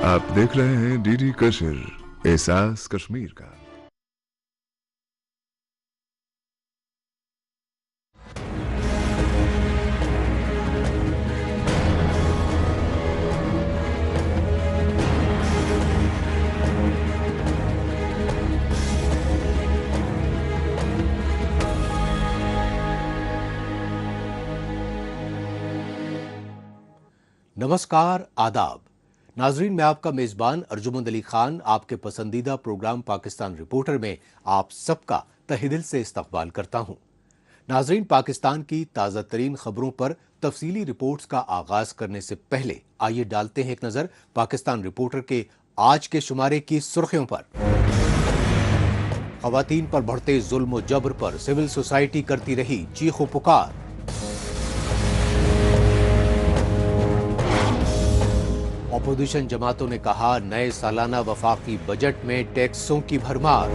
आप देख रहे हैं डीडी कशिर, एहसास कश्मीर का। नमस्कार, आदाब नाजरीन, मैं आपका मेजबान अर्जुमंद अली खान आपके पसंदीदा प्रोग्राम पाकिस्तान रिपोर्टर में आप सबका तहे दिल से इस्तकबाल करता हूं। नाजरीन, पाकिस्तान की ताज़ा तरीन खबरों पर तफसीली रिपोर्ट्स का आगाज करने से पहले आइए डालते हैं एक नजर पाकिस्तान रिपोर्टर के आज के शुमारे की सुर्खियों पर। खवातीन पर बढ़ते जुल्म और जबर पर सिविल सोसाइटी करती रही चीखो पुकार। अपोजिशन जमातों ने कहा नए सालाना वफाकी बजट में टैक्सों की भरमार।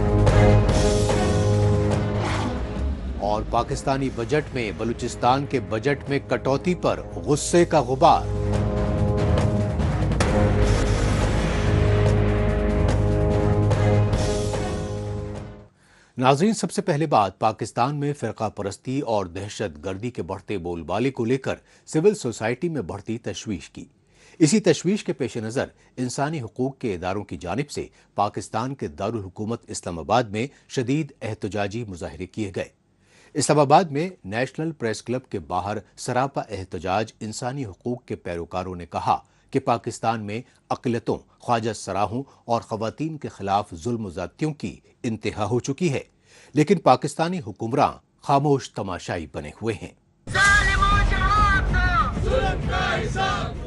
और पाकिस्तानी बजट में बलूचिस्तान के बजट में कटौती पर गुस्से का गुबार। नाज़रीन, सबसे पहले बात पाकिस्तान में फिरका परस्ती और दहशत गर्दी के बढ़ते बोलबाले को लेकर सिविल सोसाइटी में बढ़ती तशवीश की। इसी तशवीश के पेश नज़र इंसानी हुकूक के इदारों की जानिब से पाकिस्तान के दारुल हुकूमत इस्लामाबाद में शदीद एहतजाजी मुजाहरे किए गए। इस्लामाबाद में नेशनल प्रेस क्लब के बाहर सरापा एहतजाज इंसानी हुकूक के पैरोकारों ने कहा कि पाकिस्तान में अक़लियतों, ख्वाजा सराहों और ख़वातीन के खिलाफ जुल्म ज़्यादतियों की इंतहा हो चुकी है, लेकिन पाकिस्तानी हुक्मरां खामोश तमाशाई बने हुए हैं।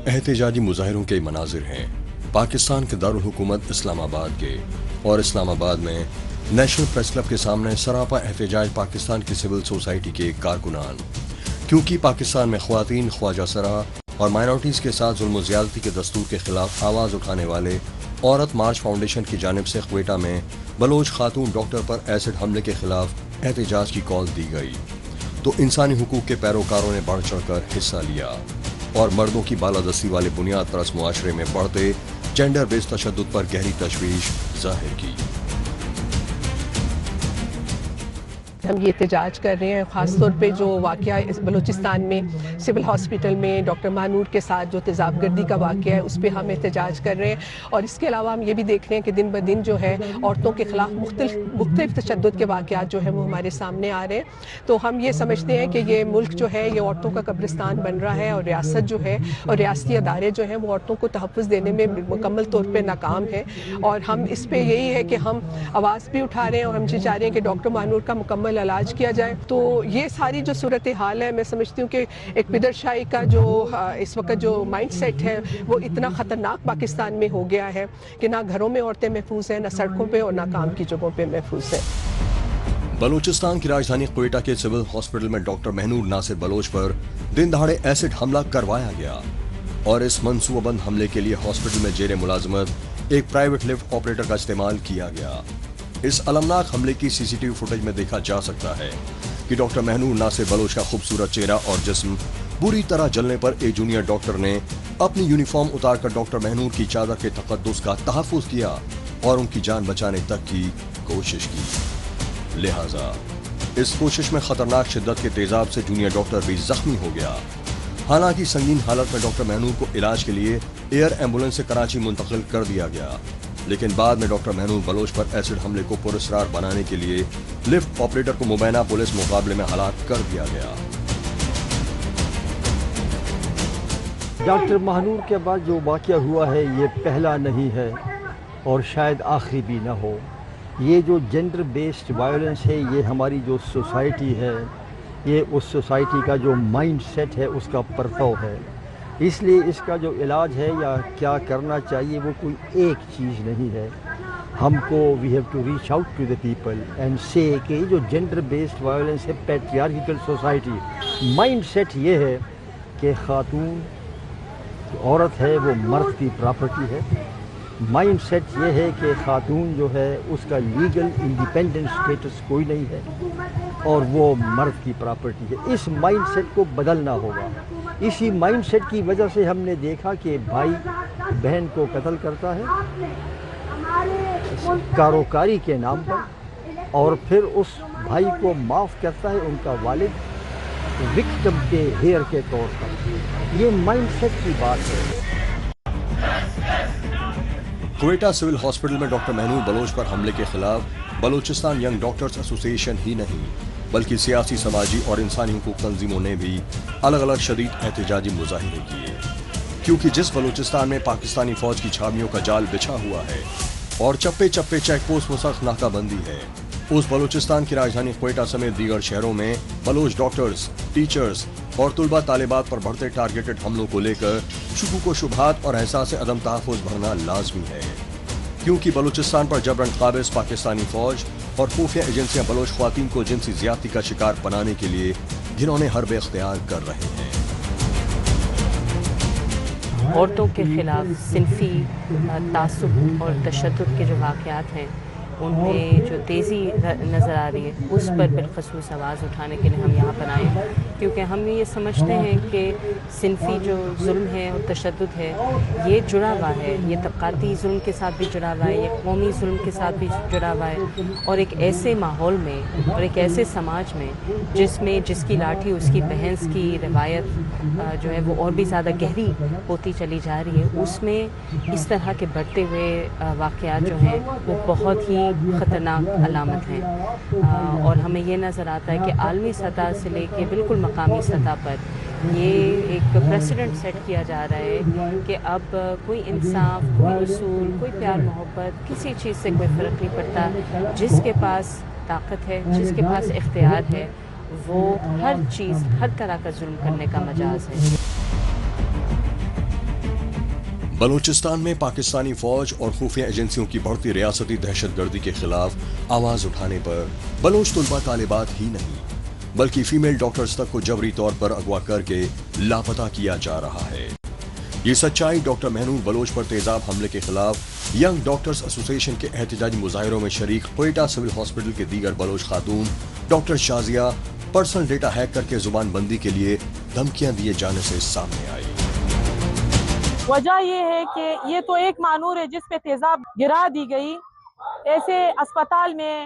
एहतजाजी मुजाहिरों के मनाजिर हैं पाकिस्तान के दारुल हुकूमत इस्लामाबाद के, और इस्लामाबाद में नेशनल प्रेस क्लब के सामने सरापा एहतजाज पाकिस्तान की सिविल सोसाइटी के कारकुनान, क्योंकि पाकिस्तान में ख्वातीन, ख्वाजा सराह और माइनॉरिटीज़ के साथ जुल्म ज़्यादती के दस्तूर के खिलाफ आवाज़ उठाने वाले औरत मार्च फाउंडेशन की जानिब से क्वेटा में बलोच खातून डॉक्टर पर एसिड हमले के खिलाफ एहतजाज की कॉल दी गई, तो इंसानी हुकूक के पैरोकारों ने बढ़ चढ़ कर हिस्सा लिया और मर्दों की बालादस्ती वाले बुनियाद परस मुआशरे में बढ़ते जेंडर बेस्ड तशद्दुद पर गहरी तशवीश जाहिर की। हम ये एहतजाज कर रहे हैं ख़ास तौर पे जो वाक़या इस बलूचिस्तान में सिविल हॉस्पिटल में डॉक्टर मानूर के साथ जो तेज़ाबगर्दी का वाक़या है उस पर हम एहतजाज कर रहे हैं। और इसके अलावा हम ये भी देख रहे हैं कि दिन ब दिन जो है औरतों के ख़िलाफ़ मुख्तलिफ तशद्दुद के वाक़यात जो है वो हमारे सामने आ रहे हैं। तो हम ये समझते हैं कि ये मुल्क जो है ये औरतों का कब्रिस्तान बन रहा है और रियासत जो है और रियासती अदारे जो हैं वो औरतों को तहफ़्फ़ुज़ देने में मुकम्मल तौर पर नाकाम है। और हम इस पर यही है कि हम आवाज़ भी उठा रहे हैं और हम ये चाह रहे हैं कि डॉक्टर मानूर का मुकम्मल इलाज किया जाए। तो ये सारी जो सूरत हाल है, मैं समझती हूँ कि एक पिदरशाही का जो इस वक्त जो माइंड सेट है वो इतना ख़तरनाक पाकिस्तान में हो गया है कि ना घरों में औरतें महफूज हैं, ना सड़कों पे और ना काम की जगहों पे महफूज हैं। बलूचिस्तान की राजधानी क्वेटा के सिविल हॉस्पिटल में डॉक्टर महनूर नासिर बलोच पर दिन दहाड़े एसिड हमला करवाया गया और इस मनसूबाबंद हमले के लिए हॉस्पिटल में जेरे मुलाजमत एक प्राइवेट लिफ्ट ऑपरेटर का इस्तेमाल किया गया। इस अलमनाक हमले की सीसीटीवी फुटेज में देखा जा सकता है कि डॉक्टर महनूर नासिर बलोच का खूबसूरत चेहरा और जिस्म बुरी तरह जलने पर एक जूनियर डॉक्टर ने अपनी यूनिफॉर्म उतारकर डॉक्टर महनूर की चादर के तकद्दुस का तहफ़्फ़ुज़ किया और उनकी जान बचाने तक की कोशिश की। लिहाजा इस कोशिश में खतरनाक शिद्दत के तेजाब से जूनियर डॉक्टर भी जख्मी हो गया। हालांकि संगीन हालत में डॉक्टर महनूर को इलाज के लिए एयर एम्बुलेंस से कराची मुंतकिल कर दिया गया, लेकिन बाद में डॉक्टर महनूर बलोच पर एसिड हमले को पुरस्कार बनाने के लिए लिफ्ट ऑपरेटर को मुबैना पुलिस मुकाबले में हलाक कर दिया गया। डॉक्टर महनूर के बाद जो वाक़या हुआ है ये पहला नहीं है और शायद आखिरी भी ना हो। ये जो जेंडर बेस्ड वायलेंस है ये हमारी जो सोसाइटी है ये उस सोसाइटी का जो माइंड सेट है उसका परताव है। इसलिए इसका जो इलाज है या क्या करना चाहिए वो कोई एक चीज़ नहीं है। हमको we have to reach out to the people and say कि जो जेंडर बेस्ड वायलेंस है पैट्रियार्किकल सोसाइटी माइंड सेट ये है कि खातून औरत है वो मर्द की प्रॉपर्टी है। माइंड सेट ये है कि खातून जो है उसका लीगल इंडिपेंडेंट स्टेटस कोई नहीं है और वो मर्द की प्रॉपर्टी है। इस माइंड सेट को बदलना होगा। اسی مائنڈ سیٹ کی وجہ سے ہم نے دیکھا کہ بھائی بہن کو قتل کرتا ہے کاروکاری کے نام پر، اور پھر اس بھائی کو معاف کرتا ہے ان کا والد وکٹم کے ہیئر کے طور پر۔ یہ مائنڈ سیٹ کی بات ہے۔ کوئٹہ سول ہاسپٹل میں ڈاکٹر مہنور بلوچ پر حملے کے خلاف بلوچستان ینگ ڈاکٹرز ایسوسی ایشن ہی نہیں بلکہ سیاسی، سماجی اور انسانی حقوق تنظیموں نے بھی الگ الگ شدید احتجاجی مظاہرے کیے، کیونکہ جس بلوچستان میں پاکستانی فوج کی چھاؤنیوں کا جال بچھا ہوا ہے اور چپے چپے چیک پوسٹ میں سخت ناکہ بندی ہے، اس بلوچستان کی راجدھانی کوئٹہ سمیت دیگر شہروں میں بلوچ ڈاکٹرز، ٹیچرز اور طلباء طالبات پر بڑھتے ٹارگیٹڈ حملوں کو لے کر شکوک و شبہات اور احساس عدم تحفظ بھرنا لازمی ہے، کیونکہ بلوچستان پر جبراً قابض پاکستانی فوج اور خفیہ ایجنسیاں بلوچ خواتین کو جنسی زیادتی کا شکار بنانے کے لیے گھنونے حرب اختیار کر رہے ہیں۔ عورتوں کے خلاف صنفی تعصب اور تشدد کے جو واقعات ہیں ان میں جو تیزی نظر آ رہی ہے اس پر بالخصوص آواز اٹھانے کے لیے ہم یہاں پر آئے ہیں، کیونکہ ہم یہ سمجھتے ہیں کہ صنفی جو ظلم ہے اور تشدد ہے یہ جڑا ہوا ہے، یہ طبقاتی ظلم کے ساتھ بھی جڑا ہوا ہے، یہ قومی ظلم کے ساتھ بھی جڑا ہوا ہے، اور ایک ایسے ماحول میں اور ایک ایسے سماج میں جس کی لاٹھی اس کی بحث کی روایت جو ہے وہ اور بھی زیادہ گہری ہوتی چلی جا رہی ہے، اس میں اس طرح کے بڑھتے ہوئے واقعات جو ہیں وہ بہت ہی خطرناک علامت ہیں، اور ہمیں یہ نظر آتا ہے کہ عالمی سطح سے لے کے بالکل مقامی سطح پر یہ ایک پریسیڈنٹ سیٹ کیا جا رہا ہے کہ اب کوئی انصاف، کوئی اصول، کوئی پیار محبت، کسی چیز سے کوئی فرق نہیں پڑتا، جس کے پاس طاقت ہے، جس کے پاس اختیار ہے، وہ ہر چیز، ہر طرح کا ظلم کرنے کا مجاز ہے۔ بلوچستان میں پاکستانی فوج اور خفیہ ایجنسیوں کی بڑھتی ریاستی دہشت گردی کے خلاف آواز اٹھانے پر بلوچ طلباء طالبات ہی نہیں بلکہ فیمیل ڈاکٹرز تک کو جبری طور پر اغوا کر کے لاپتہ کیا جا رہا ہے۔ یہ سچائی ڈاکٹر مہنور بلوچ پر تیزاب حملے کے خلاف ینگ ڈاکٹرز ایسوسی ایشن کے احتجاجی مظاہروں میں شریک کوئٹہ سول ہاسپٹل کے دیگر بلوچ خاتون doctor Shazia personal data hack کر کے زبان بندی کے لیے دھمکیاں دیے جانے سے سامنے آئی۔ وجہ یہ ہے کہ یہ تو ایک مانور ہے جس پہ تیزاب گرا دی گئی، ایسے اسپتال میں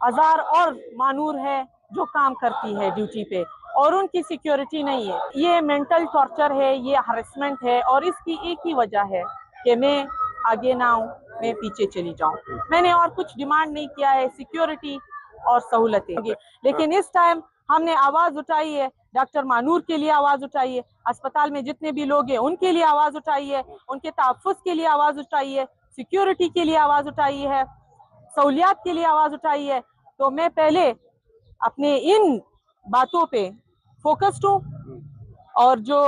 ہزار اور مانور ہے جو کام کرتی ہے ڈیوٹی پہ اور ان کی سیکیورٹی نہیں ہے۔ یہ مینٹل ٹارچر ہے، یہ ہراسمنٹ ہے، اور اس کی ایک ہی وجہ ہے کہ میں آگے نہ ہوں، میں پیچھے چلی جاؤں۔ میں نے اور کچھ ڈیمانڈ نہیں کیا ہے، سیکیورٹی اور سہولتیں، لیکن اس ٹائم ہم نے آواز اٹھائی ہے، ڈاکٹر مانور کے لیے آواز اٹھائی ہے، اسپتال میں جتنے بھی لوگ ہیں ان کے لیے آواز اٹھائی ہے، ان کے تحفظ کے لیے آواز اٹھائی ہے، سیکیورٹی کے لیے آواز اٹھائی ہے، سہولیات کے لیے آواز اٹھائی ہے۔ تو میں پہلے اپنے ان باتوں پہ فوکسڈ ہوں، اور جو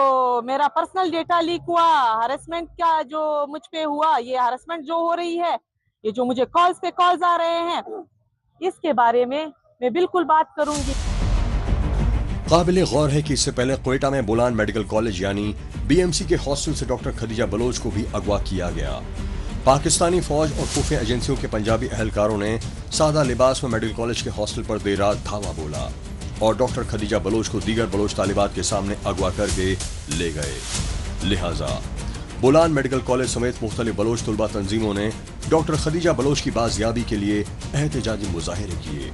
میرا پرسنل ڈیٹا لیک ہوا، ہراسمنٹ کا جو مجھ پہ ہوا، یہ ہراسمنٹ جو ہو رہی ہے، یہ جو مجھے کالز پہ کالز آ رہے ہیں، اس کے بارے میں بالکل بات کروں گی۔ قابل غور ہے کہ اس سے پہلے کوئٹہ میں بولان میڈیکل کالج یعنی بی ایم سی کے ہاسٹل سے ڈاکٹر خدیجہ بلوچ کو بھی اغوا کیا گیا۔ پاکستانی فوج اور خفیہ ایجنسیوں کے پنجابی اہلکاروں نے سادہ لباس میں میڈیکل کالج کے ہاسٹل پر دیر رات دھاوا بولا اور ڈاکٹر خدیجہ بلوچ کو دیگر بلوچ طالبات کے سامنے اغوا کر کے لے گئے۔ لہٰذا بولان میڈیکل کالج سمیت مختلف بلوچ طلباء تنظیموں نے ڈاکٹر خدیجہ بلوچ کی بازیابی کے لیے احتجاجی مظاہرے کیے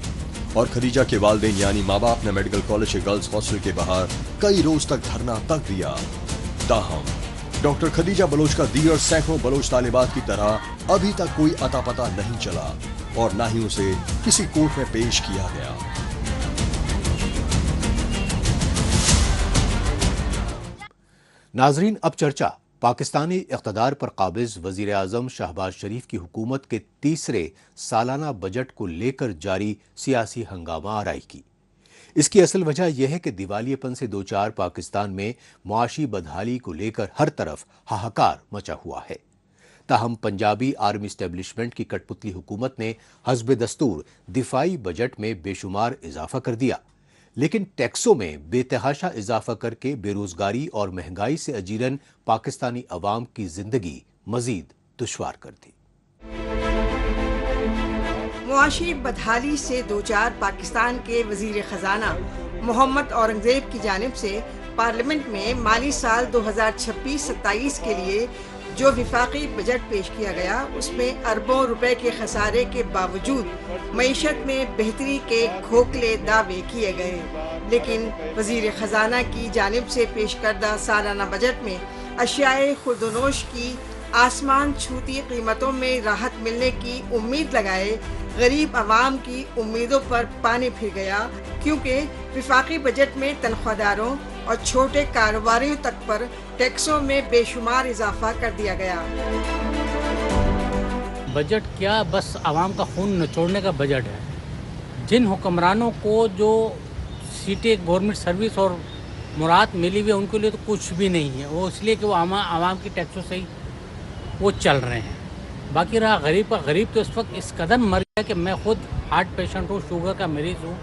اور خدیجہ کے والدین یعنی ماں باپ نے میڈیکل کالج کے گرلز ہاسٹل کے باہر کئی روز تک دھرنا تک دیا۔ تاہم ڈاکٹر خدیجہ بلوچ کا دیگر سینکڑوں بلوچ طالبات کی طرح ابھی تک کوئی اتا پتہ نہیں چلا اور نہ ہی اسے کسی کورٹ میں پیش کیا گیا۔ ناظرین، اب چرچا پاکستانی اقتدار پر قابض وزیر اعظم شہباز شریف کی حکومت کے تیسرے سالانہ بجٹ کو لے کر جاری سیاسی ہنگامہ آرائی کی۔ اس کی اصل وجہ یہ ہے کہ دیوالیے پن سے دوچار پاکستان میں معاشی بدحالی کو لے کر ہر طرف ہاہکار مچا ہوا ہے۔ تاہم پنجابی آرمی اسٹیبلشمنٹ کی کٹ پتلی حکومت نے حسب دستور دفاعی بجٹ میں بے شمار اضافہ کر دیا، لیکن ٹیکسوں میں بے تحاشا اضافہ کر کے بے روزگاری اور مہنگائی سے اجیرن پاکستانی عوام کی زندگی مزید دشوار کر دی۔ معاشی بدحالی سے دوچار پاکستان کے وزیر خزانہ محمد اورنگزیب کی جانب سے पार्लियामेंट में माली साल 2026-27 के लिए जो विफाकी बजट पेश किया गया उसमें अरबों रुपए के खसारे के बावजूद मईशत में बेहतरी के खोखले दावे किए गए, लेकिन वजीर खजाना की जानिब से पेश करदा सालाना बजट में अशियाए खुर्दनोश की आसमान छूती कीमतों में राहत मिलने की उम्मीद लगाए गरीब आवाम की उम्मीदों पर पानी फिर गया, क्योंकि विफाकी बजट में तनख्वाहदारों और छोटे कारोबारियों तक पर टैक्सों में बेशुमार इजाफा कर दिया गया। बजट क्या, बस आवाम का खून निचोड़ने का बजट है। जिन हुक्मरानों को जो सीटें गवर्नमेंट सर्विस और मुराद मिली हुई है उनके लिए तो कुछ भी नहीं है, वो इसलिए कि वो आवाम की टैक्सों से ही वो चल रहे हैं। बाकी रहा गरीब का, गरीब तो इस वक्त इस कदर मर गया कि मैं खुद हार्ट पेशेंट हूँ, शुगर का मरीज़ हूँ।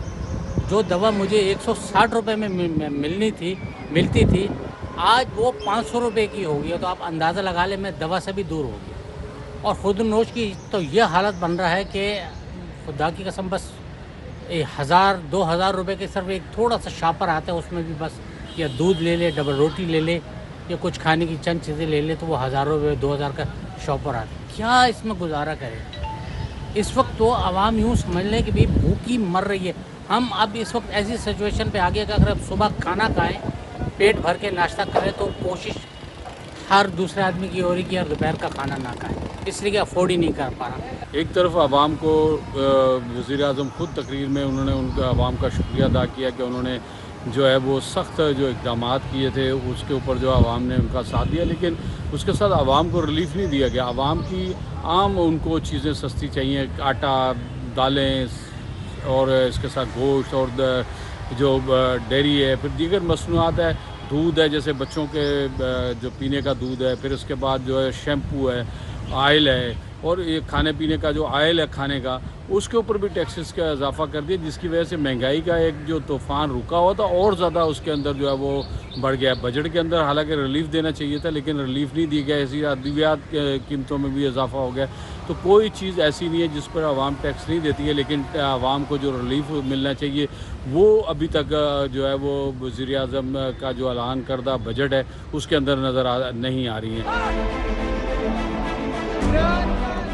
जो दवा मुझे 160 रुपये में मिलती थी आज वो 500 रुपये की हो गई है, तो आप अंदाज़ा लगा लें मैं दवा से भी दूर हो गया। और खुर्दनोश की तो ये हालत बन रहा है कि खुदा की कसम बस 1000-2000 रुपये के सिर्फ एक थोड़ा सा शापर आता है, उसमें भी बस या दूध ले ले, डबल रोटी ले ले या कुछ खाने की चंद चीज़ें ले ले तो वो 1000 रुपये 2000 का शॉपर आता है। क्या इसमें गुजारा करें? इस वक्त तो आवाम यूँ समझ लें कि भाई भूखी मर रही है। हम अब इस वक्त ऐसी सिचुएशन पे आ गए कि अगर अब सुबह खाना खाएं, पेट भर के नाश्ता करें तो कोशिश हर दूसरे आदमी की हो रही कि यार दोपहर का खाना ना खाएं, इसलिए कि अफोर्ड ही नहीं कर पा रहा। एक तरफ आवाम को वज़ीर आज़म ख़ुद तकरीर में उन्होंने उनका आवाम का शुक्रिया अदा किया कि उन्होंने जो है वो सख्त जो इक़दाम किए थे उसके ऊपर जो आवाम ने उनका साथ दिया, लेकिन उसके साथ आवाम को रिलीफ नहीं दिया गया। आवाम की आम उनको चीज़ें सस्ती चाहिए, आटा, दालें और इसके साथ गोश्त और जो डेयरी है, फिर दीगर मसनूआत है, दूध है जैसे बच्चों के जो पीने का दूध है, फिर उसके बाद जो है शैम्पू है, आयल है और ये खाने पीने का जो आयल है खाने का, उसके ऊपर भी टैक्सेस का इजाफा कर दिया, जिसकी वजह से महंगाई का एक जो तूफ़ान रुका हुआ था और ज़्यादा उसके अंदर जो है वो बढ़ गया। बजट के अंदर हालांकि रिलीफ देना चाहिए था लेकिन रिलीफ नहीं दी गया, इसी अद्वियात कीमतों में भी इजाफा हो गया। तो कोई चीज़ ऐसी नहीं है जिस पर आवाम टैक्स नहीं देती है, लेकिन आवाम को जो रिलीफ मिलना चाहिए वो अभी तक जो है वो वज़ीर आज़म का जो ऐलान करदा बजट है उसके अंदर नज़र नहीं आ रही है।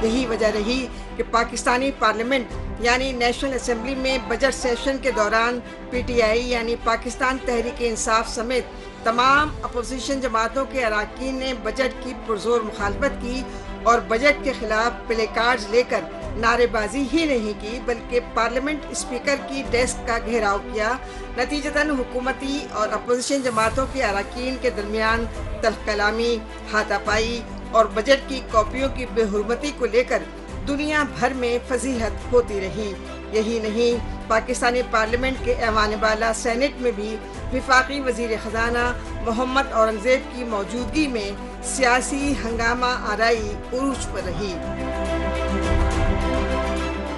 यही वजह रही कि पाकिस्तानी पार्लियामेंट यानी नेशनल असेंबली में बजट सेशन के दौरान PTI यानी पाकिस्तान तहरीक इंसाफ समेत तमाम अपोजिशन जमातों के अरकान ने बजट की पुरजोर मुखालफत की और बजट के खिलाफ प्ले कार्ड्स लेकर नारेबाजी ही नहीं की बल्कि पार्लियामेंट स्पीकर की डेस्क का घेराव किया। नतीजतन हुकूमती और अपोजिशन जमातों के अरकान के दरमियान तल्ख कलामी, हाथापाई और बजट की कॉपियों की बेहुरमती को लेकर दुनिया भर में फजीहत होती रही। यही नहीं, पाकिस्तानी पार्लियामेंट के ऐवान बाला सेनेट में भी विफाकी वजीर खजाना मोहम्मद औरंगजेब की मौजूदगी में सियासी हंगामा आराई उरूज पर रही।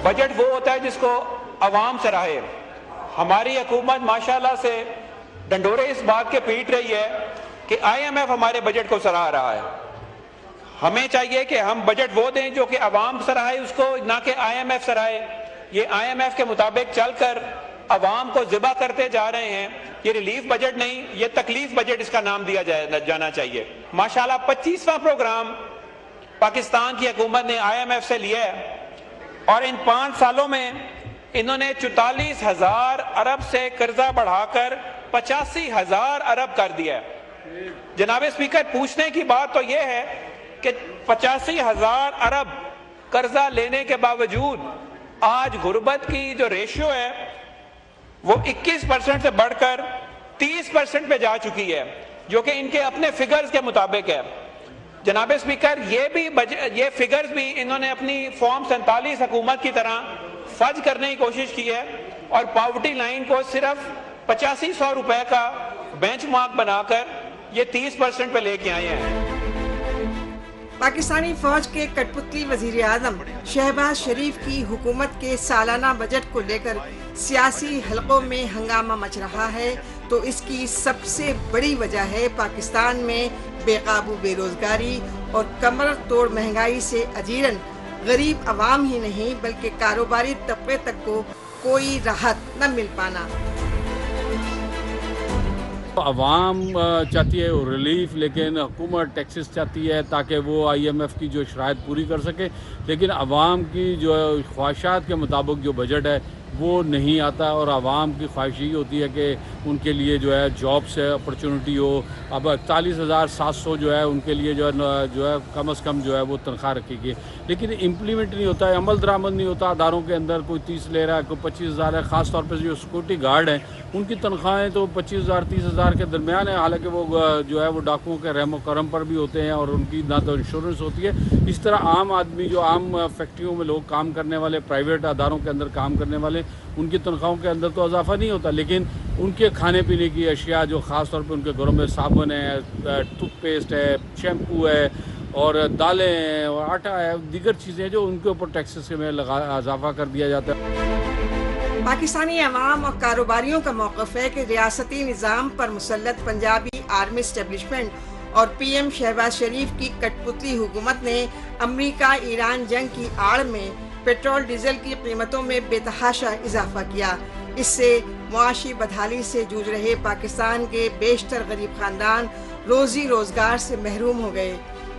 बजट वो होता है जिसको अवाम सराहे। हमारी हुकूमत माशाल्लाह से डंडोरे इस बात के पीट रही है कि IMF हमारे बजट को सराह रहा है। हमें चाहिए कि हम बजट वो दें जो कि अवाम सराहे उसको, ना कि IMF सराहे। ये IMF के मुताबिक चलकर अवाम को ज़िबा करते जा रहे हैं। ये रिलीफ बजट नहीं, ये तकलीफ बजट इसका नाम दिया जाना चाहिए। माशाल्लाह 25वां प्रोग्राम पाकिस्तान की हुकूमत ने IMF से लिया है और इन 5 सालों में इन्होंने 44,000 अरब से कर्जा बढ़ाकर 85,000 अरब कर दिया है। जनाब स्पीकर, पूछने की बात तो यह है कि 85,000 अरब कर्जा लेने के बावजूद आज गुर्बत की जो रेशियो है वो 21% से बढ़कर 30% पे जा चुकी है, जो कि इनके अपने फिगर्स के मुताबिक है। जनाब स्पीकर, ये फिगर्स भी इन्होंने अपनी फॉर्म 47 हुकूमत की तरह फर्ज करने की कोशिश की है और पॉवर्टी लाइन को सिर्फ 8500 रुपए का बेंचमार्क बनाकर ये 30% पे लेके आए हैं। पाकिस्तानी फौज के कठपुतली वजीर आजम शहबाज शरीफ की हुकूमत के सालाना बजट को लेकर सियासी हलकों में हंगामा मच रहा है, तो इसकी सबसे बड़ी वजह है पाकिस्तान में बेकाबू बेरोजगारी और कमर तोड़ महंगाई से अजीरन गरीब आवाम ही नहीं बल्कि कारोबारी तबके तक को कोई राहत न मिल पाना। عوام چاہتی ہے ریلیف، لیکن حکومت ٹیکسز چاہتی ہے تاکہ وہ IMF کی جو شرائط پوری کر سکے، لیکن عوام کی جو خواہشات کے مطابق جو بجٹ ہے وہ نہیں آتا، اور عوام کی خواہش یہ ہوتی ہے کہ ان کے لیے جو ہے جابس ہے، اپرچونٹی ہو. اب 41,700 جو ہے ان کے لیے جو ہے کم از کم جو ہے وہ تنخواہ رکھی گئی، لیکن امپلیمنٹ نہیں ہوتا ہے، عمل درآمد نہیں ہوتا. اداروں کے اندر کوئی 30 لے رہا ہے، کوئی 25,000 ہے. خاص طور پہ جو سیکورٹی گارڈ ہیں ان کی تنخواہیں تو 25,000 30,000 کے درمیان ہیں، حالانکہ وہ جو ہے وہ ڈاکوؤں کے رحم و کرم پر بھی ہوتے ہیں اور ان کی نہ تو انشورنس ہوتی ہے. اس طرح عام آدمی جو عام فیکٹریوں میں لوگ کام کرنے والے، پرائیویٹ اداروں کے اندر کام کرنے والے، ان کی تنخواہوں کے اندر تو اضافہ نہیں ہوتا، لیکن ان کے کھانے پینے کی اشیاء جو خاص طور پہ ان کے گھروں میں صابن ہے، ٹوتھ پیسٹ ہے، شیمپو ہے اور دالیں ہیں اور آٹا ہے، دیگر چیزیں جو ان کے اوپر ٹیکسز میں اضافہ کر دیا جاتا ہے. پاکستانی عوام اور کاروباریوں کا موقف ہے کہ ریاستی نظام پر مسلط پنجابی آرمی اسٹیبلشمنٹ اور PM شہباز شریف کی کٹ پتلی حکومت نے امریکہ ایران جنگ کی آڑ میں پیٹرول ڈیزل کی قیمتوں میں بے تحاشا اضافہ کیا. اس سے معاشی بدحالی سے جوجھ رہے پاکستان کے بیشتر غریب خاندان روزی روزگار سے محروم ہو گئے.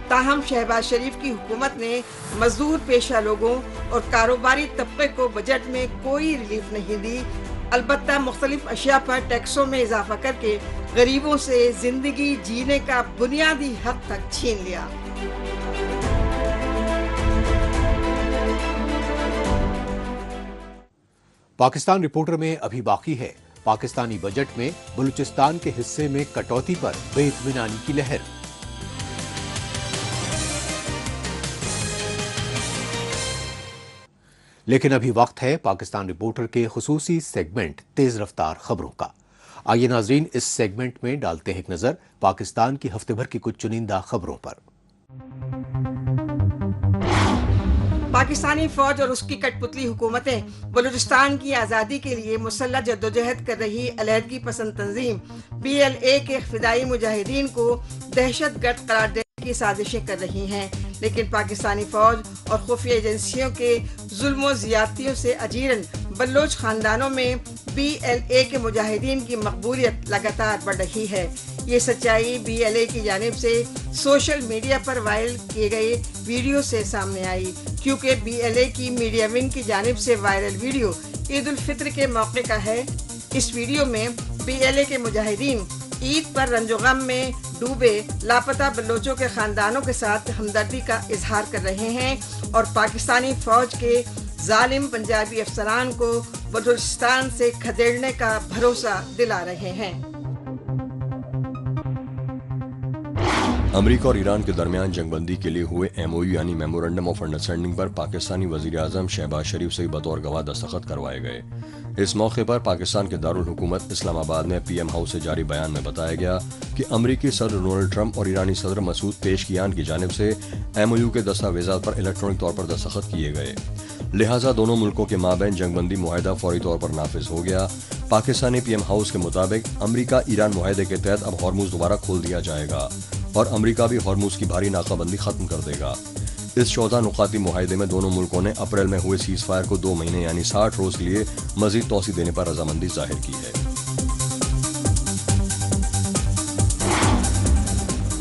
تاہم شہباز شریف کی حکومت نے مزدور پیشہ لوگوں اور کاروباری طبقے کو بجٹ میں کوئی ریلیف نہیں دی، البتہ مختلف اشیاء پر ٹیکسوں میں اضافہ کر کے غریبوں سے زندگی جینے کا بنیادی حق تک چھین لیا. پاکستان رپورٹر میں ابھی باقی ہے پاکستانی بجٹ میں بلوچستان کے حصے میں کٹوتی پر بے اطمینانی کی لہر. لیکن ابھی وقت ہے پاکستان رپورٹر کے خصوصی سیگمنٹ تیز رفتار خبروں کا. آئیے ناظرین، اس سیگمنٹ میں ڈالتے ہیں ایک نظر پاکستان کی ہفتے بھر کی کچھ چنندہ خبروں پر. پاکستانی فوج اور اس کی کٹ پتلی حکومتیں بلوچستان کی آزادی کے لیے مسلح جدوجہد کر رہی علیحدگی پسند تنظیم PLA کے فدائی مجاہدین کو دہشت گرد قرار دینے کی سازشیں کر رہی ہیں، لیکن پاکستانی فوج اور خفیہ ایجنسیوں کے ظلم و زیادتیوں سے اجیرن بلوچ خاندانوں میں PLA کے مجاہدین کی مقبولیت لگاتار بڑھ رہی ہے. یہ سچائی PLA کی جانب سے سوشل میڈیا پر وائرل کیے گئے ویڈیو سے سامنے آئی، کیونکہ PLA کی میڈیا ونگ کی جانب سے وائرل ویڈیو عید الفطر کے موقع کا ہے. اس ویڈیو میں PLA کے مجاہدین عید پر رنج و غم میں ڈوبے لاپتہ بلوچوں کے خاندانوں کے ساتھ ہمدردی کا اظہار کر رہے ہیں اور پاکستانی فوج کے ظالم پنجابی افسران کو بلوچستان سے کھدیڑنے کا بھروسہ دلا رہے ہیں. امریکہ اور ایران کے درمیان جنگ بندی کے لیے ہوئے MOU یعنی میمورنڈم آف انڈرسٹینڈنگ پر پاکستانی وزیر اعظم شہباز شریف سے بطور گواہ دستخط کروائے گئے. اس موقع پر پاکستان کے دارالحکومت اسلام آباد میں PM ہاؤس سے جاری بیان میں بتایا گیا کہ امریکی صدر ڈونلڈ ٹرمپ اور ایرانی صدر مسعود پیشکیان کی جانب سے MOU کے دستاویزات پر الیکٹرانک طور پر دستخط کیے گئے، لہٰذا دونوں ملکوں کے مابین جنگ بندی معاہدہ فوری طور پر نافذ ہو گیا. پاکستانی PM ہاؤس کے مطابق امریکہ ایران معاہدے کے تحت اب ہارموز دوبارہ کھول دیا جائے گا اور امریکہ بھی ہارموز کی بھاری ناکہ بندی ختم کر دے گا. اس 14 نقاطی معاہدے میں دونوں ملکوں نے اپریل میں ہوئے سیز فائر کو 2 مہینے یعنی 60 روز کے لیے مزید توسیع دینے پر رضامندی ظاہر کی ہے.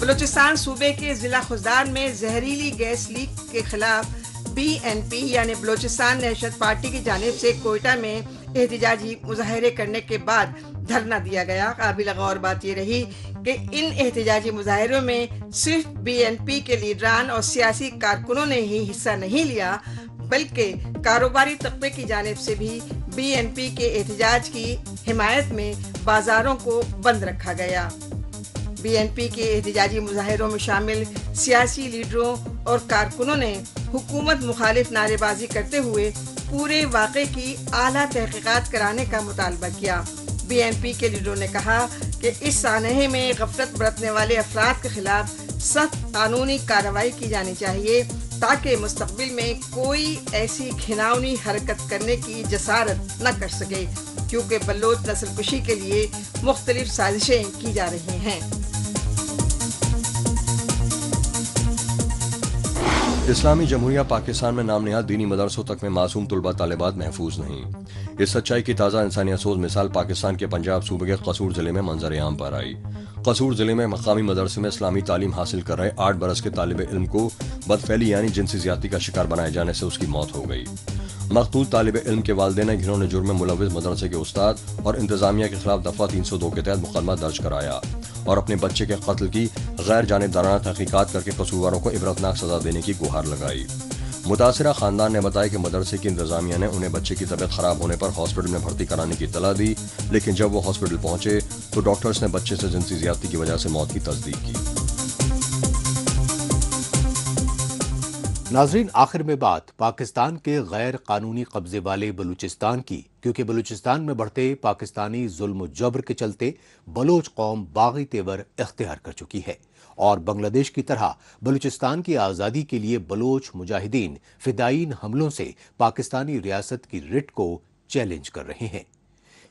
بلوچستان صوبے کے ضلع خزدار میں زہریلی گیس لیک کے خلاف BNP یعنی بلوچستان نیشنل پارٹی کی جانب سے کوئٹہ میں احتجاجی مظاہرے کرنے کے بعد دھرنا دیا گیا. قابل غور بات یہ رہی کہ ان احتجاجی مظاہروں میں صرف BNP کے لیڈران اور سیاسی کارکنوں نے ہی حصہ نہیں لیا، بلکہ کاروباری طبقے کی جانب سے بھی BNP کے احتجاج کی حمایت میں بازاروں کو بند رکھا گیا. BNP کے احتجاجی مظاہروں میں شامل سیاسی لیڈروں اور کارکنوں نے حکومت مخالف نعرے بازی کرتے ہوئے پورے واقعے کی اعلیٰ تحقیقات کرانے کا مطالبہ کیا. BNP کے لیڈروں نے کہا کہ اس سانحے میں غفلت برتنے والے افراد کے خلاف سخت قانونی کارروائی کی جانی چاہیے تاکہ مستقبل میں کوئی ایسی گھناؤنی حرکت کرنے کی جسارت نہ کر سکے، کیونکہ بلوچ نسل کشی کے لیے مختلف سازشیں کی جا رہی ہیں. اسلامی جمہوریہ پاکستان میں نام نہاد دینی مدرسوں تک میں معصوم طلبہ طالبات محفوظ نہیں. इस सच्चाई की ताज़ा इंसानी अफसोस मिसाल पाकिस्तान के पंजाब सूबे के कसूर जिले में मंजर आम पर आई। कसूर जिले में मकामी मदरसे में इस्लामी तालीम हासिल कर रहे 8 बरस के तालिब इल्म को बदफैली यानी जिनसी ज्यादती का शिकार बनाए जाने से उसकी मौत हो गई। मकतूल तालिब इल्म के वालिदैन ने घिनौने जुर्म में मुलविस मदरसे के उस्ताद और इंतजामिया के खिलाफ दफा 302 के तहत मुकदमा दर्ज कराया और अपने बच्चे के कत्ल की गैर जानिबदाराना तहकीकात करके कसूरवारों को इबरतनाक सजा देने की गुहार लगाई। मुतासिरा खानदान ने बताया कि मदरसे की इंतजामिया ने उन्हें बच्चे की तबीयत खराब होने पर हॉस्पिटल में भर्ती कराने की इत्तला दी, लेकिन जब वो हॉस्पिटल पहुंचे तो डॉक्टर्स ने बच्चे से जिनसी ज्यादती की वजह से मौत की तस्दीक की। नाजरीन, आखिर में बात पाकिस्तान के गैर कानूनी कब्जे वाले बलूचिस्तान की, क्योंकि बलूचिस्तान में बढ़ते पाकिस्तानी जुल्म जबर के चलते बलोच कौम बागी तेवर इख्तियार कर चुकी है और बांग्लादेश की तरह बलूचिस्तान की आज़ादी के लिए बलोच मुजाहिदीन फिदायीन हमलों से पाकिस्तानी रियासत की रिट को चैलेंज कर रहे हैं।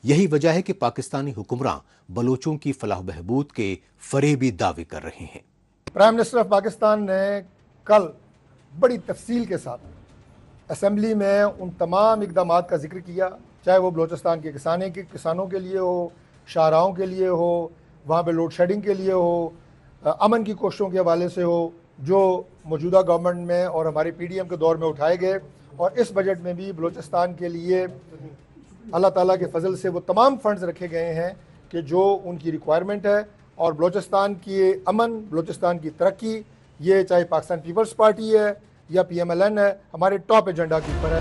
यही वजह है कि पाकिस्तानी हुक्मरान बलोचों की फलाह बहबूद के फरेबी दावे कर रहे हैं। प्राइम मिनिस्टर ऑफ पाकिस्तान ने कल बड़ी तफसील के साथ असेंबली में उन तमाम इक़दामात का जिक्र किया, चाहे वो बलूचिस्तान के किसानों के लिए हो, शाहराहों के लिए हो, वहाँ पे लोड शेडिंग के लिए हो, अमन की कोशिशों के हवाले से हो, जो मौजूदा गवर्नमेंट में और हमारे PDM के दौर में उठाए गए। और इस बजट में भी बलूचिस्तान के लिए अल्लाह ताला के फजल से वो तमाम फंड्स रखे गए हैं कि जो उनकी रिक्वायरमेंट है। और बलूचिस्तान की अमन, बलूचिस्तान की तरक्की, ये चाहे पाकिस्तान पीपल्स पार्टी है या PMLN है, हमारे टॉप एजेंडा के ऊपर है।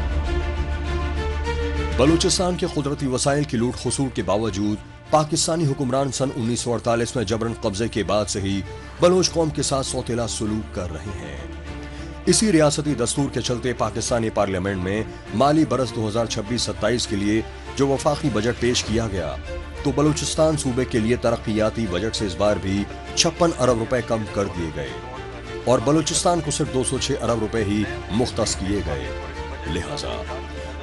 बलूचिस्तान के कुदरती वसाइल की लूट खसूट के बावजूद पाकिस्तानी हुक्मरान सन 1948 में जबरन कब्जे के बाद से ही बलोच कौम के साथ सौतेला सलूक कर रहे हैं। इसी रियासती दस्तूर के चलते पाकिस्तानी पार्लियामेंट में माली बरस 2026-27 के लिए जो वफाकी बजट पेश किया गया, तो बलूचिस्तान सूबे के लिए तरक्याती बजट से इस बार भी 56 अरब रुपए कम कर दिए गए और बलूचिस्तान को सिर्फ 206 अरब रुपए ही मुख्तस किए गए। लिहाजा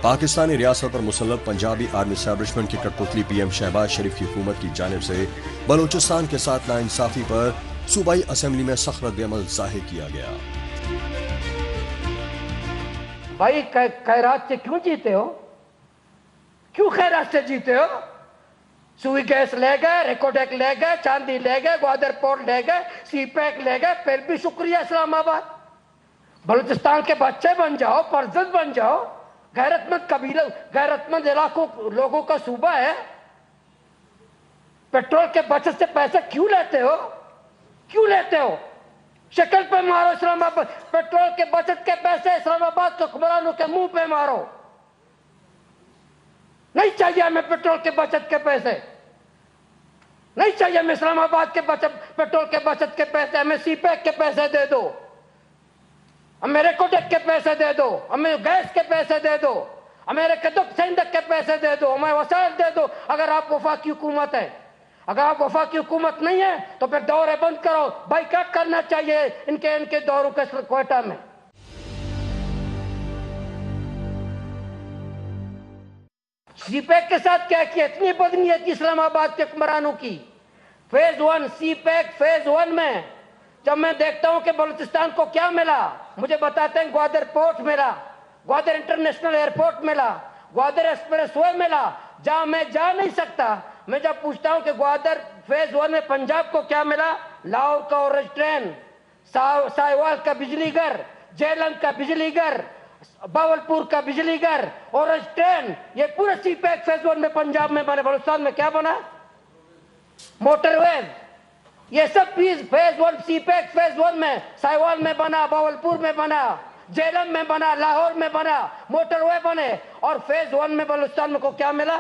पाकिस्तानी रियासत पर मुसल्लत पंजाबी आर्मी एस्टैब्लिशमेंट की कठपुतली PM शहबाज शरीफ की हुकूमत की जानिब से बलूचिस्तान के साथ नाइंसाफी पर सूबाई असेंबली में सख्त रद्द-ए-अमल जाहिर किया गया। भाई खैरात से क्यों जीते हो? क्यों खैरात से जीते हो? सुई गैस ले गए, रेकोडेक ले गए, चांदी ले गए, ग्वादर पोर्ट ले गए, CPEC ले गए, फिर भी शुक्रिया इस्लामाबाद। बलूचिस्तान के बच्चे बन जाओ, फर्जंद बन जाओ, गैरतमंद कबीला, गैरतमंद इलाकों लोगों का सूबा है। पेट्रोल के बचत से पैसे क्यों लेते हो? क्यों लेते हो? शक्ल पे मारो इस्लामाबाद, पेट्रोल के बचत के पैसे इस्लामाबाद के हुक्मरानों के मुंह पे मारो। नहीं चाहिए हमें पेट्रोल के बचत के पैसे, नहीं चाहिए हमें इस्लामाबाद के पेट्रोल के बचत के पैसे, हमें CPEC के पैसे दे दो, हमें रेकोडेक के पैसे दे दो, हमें गैस के पैसे दे दो, हमें सेंधक के पैसे दे दो, हमें वसाइल दे दो। अगर आप वफाकी हुकूमत है, अगर आप वफाकी हुकूमत नहीं है तो फिर दौरे बंद करो, बाइकाट करना चाहिए इनके दौरों के क्वेटा में। CPEC के साथ क्या किया? इतनी बदनीयत इस्लामाबाद के हुक्मरानों की। फेज 1 CPEC फेज 1 में जब मैं देखता हूं कि बलूचिस्तान को क्या मिला, मुझे बताते हैं ग्वादर पोर्ट मिला, ग्वादर इंटरनेशनल एयरपोर्ट मिला, ग्वादर एक्सप्रेसवे मिला, जहां मैं जा नहीं सकता। मैं जब पूछता हूं कि ग्वादर फेज 1 में पंजाब को क्या मिला, लाहौर का ऑरेंज ट्रेन, साहिवाल का बिजली घर, जेलम का बिजली घर, बावलपुर का बिजली घर, ऑरेंज ट्रेन, ये पूरे CPEC फेज 1 में पंजाब में बने। बलूचिस्तान में क्या बना? मोटरवे। ये सब फेज 1 CPEC फेज 1 में साहिवाल में बना, बावलपुर में बना, जेलम में बना, लाहौर में बना, मोटरवे बने। और फेज 1 में बलूचिस्तान में को क्या मिला?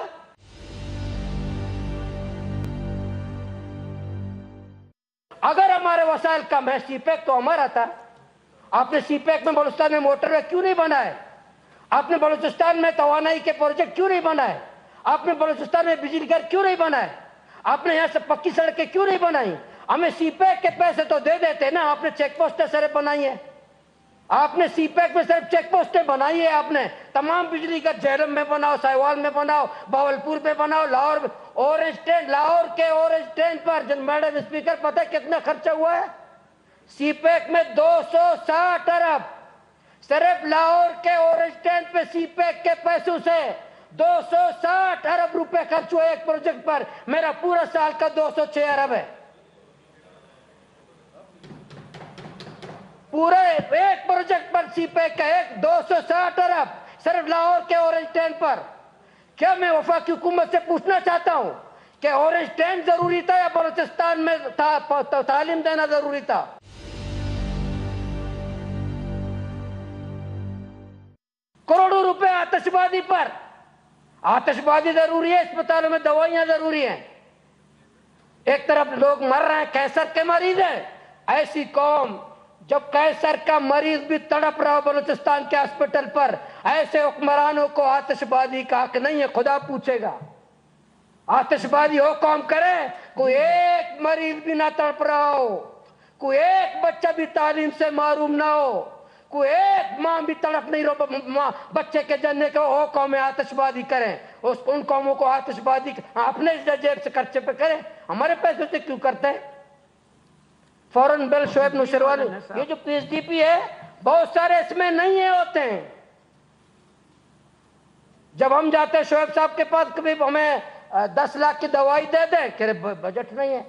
अगर हमारे वसाइल कम है, CPEC तो हमारा था। आपने CPEC में बलूचिस्तान में मोटरवे क्यों नहीं बनाए? आपने बलूचिस्तान में तवानाई के प्रोजेक्ट क्यों नहीं बनाए? आपने बलूचिस्तान में बिजली घर क्यों नहीं बनाए? आपने यहाँ से पक्की सड़कें क्यों नहीं बनाई? हमें CPEC के पैसे तो दे देते ना। आपने चेक पोस्टें सिर्फ बनाई है, आपने CPEC में सिर्फ चेक पोस्टें बनाई है। आपने तमाम बिजली घर जेलम में बनाओ, साहिवाल में बनाओ, बावलपुर में बनाओ, लाहौर ऑरेंज ट्रेन, लाहौर के ऑरेंज ट्रेन पर मैडम स्पीकर पता है कितना खर्चा हुआ है? CPEC में 260 अरब सिर्फ लाहौर के ऑरेंज ट्रेन पे CPEC के पैसों से 260 अरब रुपए खर्च हुए एक प्रोजेक्ट पर, मेरा पूरा साल का 206 अरब है। पूरे एक प्रोजेक्ट पर सीपैक का एक 260 अरब सिर्फ लाहौर के ऑरेंज टैंक पर। क्या मैं वफाकी हुकूमत से पूछना चाहता हूं कि ऑरेंज टैंक जरूरी था या बलूचिस्तान में तालीम देना जरूरी था? करोड़ों रुपए आतिशबाजी पर। आतिशबाजी जरूरी है, अस्पतालों में दवाइयां जरूरी हैं। एक तरफ लोग मर रहे हैं, कैंसर के मरीज हैं। ऐसी कौम जब कैंसर का मरीज भी तड़प रहा हो बलूचिस्तान के हॉस्पिटल पर, ऐसे हुक्मरानों को आतिशबाजी का हक नहीं है, खुदा पूछेगा। आतिशबाजी हो कौम करे, कोई एक मरीज भी ना तड़प रहा हो, कोई एक बच्चा भी तालीम से महरूम ना हो, कोई एक माँ भी तड़प नहीं रो बच्चे के जन्ने को, हो कौमें आतिशबाजी करें। उन कौमों को आतिशबाजी अपने जेब से खर्चे पे करें, हमारे पैसों से क्यों करते हैं? फौरन बिल शोएब नौशरवानी, ये जो पीएचडीपी है बहुत सारे इसमें नहीं है होते हैं। जब हम जाते हैं शोएब साहब के पास, कभी हमें 10 लाख की दवाई दे दे, कि बजट नहीं है।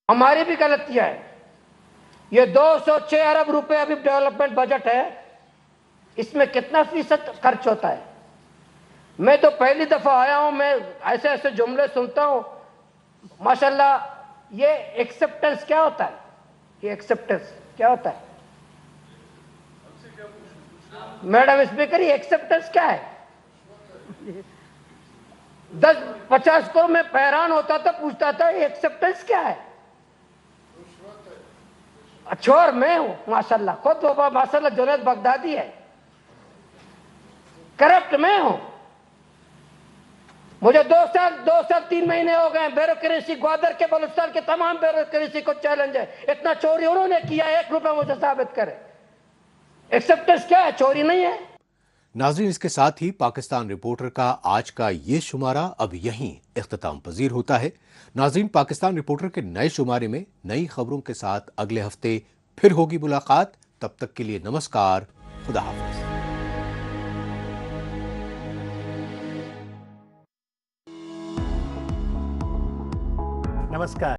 हमारी भी गलतियां है। ये 206 अरब रुपए अभी डेवलपमेंट बजट है, इसमें कितना फीसद खर्च होता है? मैं तो पहली दफा आया हूं, मैं ऐसे ऐसे जुमले सुनता हूं माशाल्लाह। ये एक्सेप्टेंस क्या होता है? ये एक्सेप्टेंस क्या होता है? मैडम स्पीकर, ये एक्सेप्टेंस क्या है? 10-50 को मैं हैरान होता था, पूछता था ये एक्सेप्टेंस क्या है? छोर मैं हूं माशाल्लाह, खुद वो माशाल्लाह जुनैद बगदादी है, करप्ट मैं हूं। मुझे 2 साल 3 महीने हो गए। ब्यूरोक्रेसी ग्वादर के बलूचिस्तान के तमाम ब्यूरोक्रेसी को चैलेंज है, इतना चोरी उन्होंने किया, 1 रुपया मुझे साबित करे। एक्सेप्टेंस क्या है? चोरी नहीं है। नाज़रीन, इसके साथ ही पाकिस्तान रिपोर्टर का आज का ये शुमारा अब यहीं इख्तिताम पजीर होता है। नाज़रीन, पाकिस्तान रिपोर्टर के नए शुमारे में नई खबरों के साथ अगले हफ्ते फिर होगी मुलाकात। तब तक के लिए नमस्कार, खुदा हाफिज़। नमस्कार।